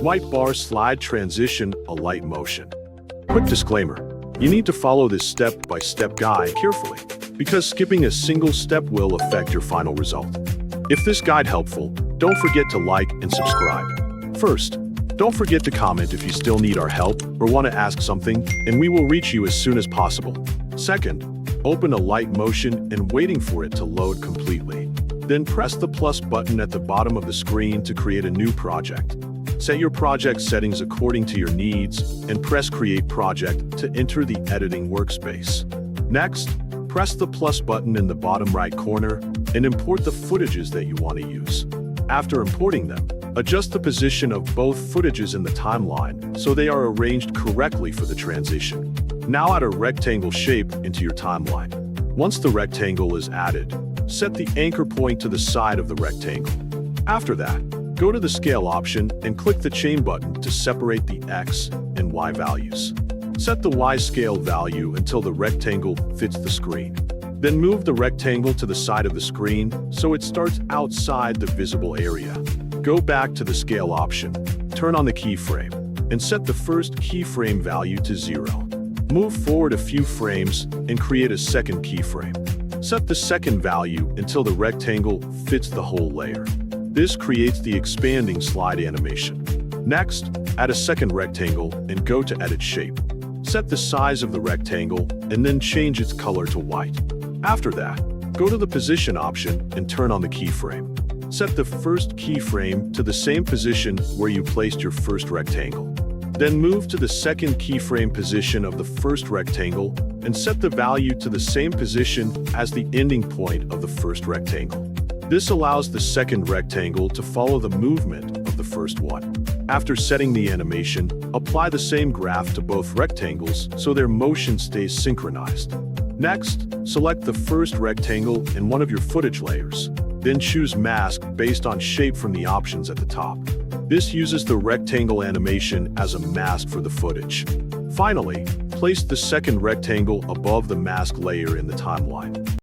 White bar slide transition Alight motion. Quick disclaimer, you need to follow this step-by-step guide carefully, because skipping a single step will affect your final result. If this guide helpful, don't forget to like and subscribe. First, don't forget to comment if you still need our help or want to ask something, and we will reach you as soon as possible. Second, open Alight motion and waiting for it to load completely. Then press the plus button at the bottom of the screen to create a new project. Set your project settings according to your needs and press Create Project to enter the editing workspace. Next, press the plus button in the bottom right corner and import the footages that you want to use. After importing them, adjust the position of both footages in the timeline so they are arranged correctly for the transition. Now add a rectangle shape into your timeline. Once the rectangle is added, set the anchor point to the side of the rectangle. After that, go to the Scale option and click the Chain button to separate the X and Y values. Set the Y scale value until the rectangle fits the screen. Then move the rectangle to the side of the screen so it starts outside the visible area. Go back to the Scale option, turn on the keyframe, and set the first keyframe value to 0. Move forward a few frames and create a second keyframe. Set the second value until the rectangle fits the whole layer. This creates the expanding slide animation. Next, add a second rectangle and go to Edit Shape. Set the size of the rectangle and then change its color to white. After that, go to the Position option and turn on the keyframe. Set the first keyframe to the same position where you placed your first rectangle. Then move to the second keyframe position of the first rectangle and set the value to the same position as the ending point of the first rectangle. This allows the second rectangle to follow the movement of the first one. After setting the animation, apply the same graph to both rectangles so their motion stays synchronized. Next, select the first rectangle in one of your footage layers. Then choose Mask based on shape from the options at the top. This uses the rectangle animation as a mask for the footage. Finally, place the second rectangle above the mask layer in the timeline.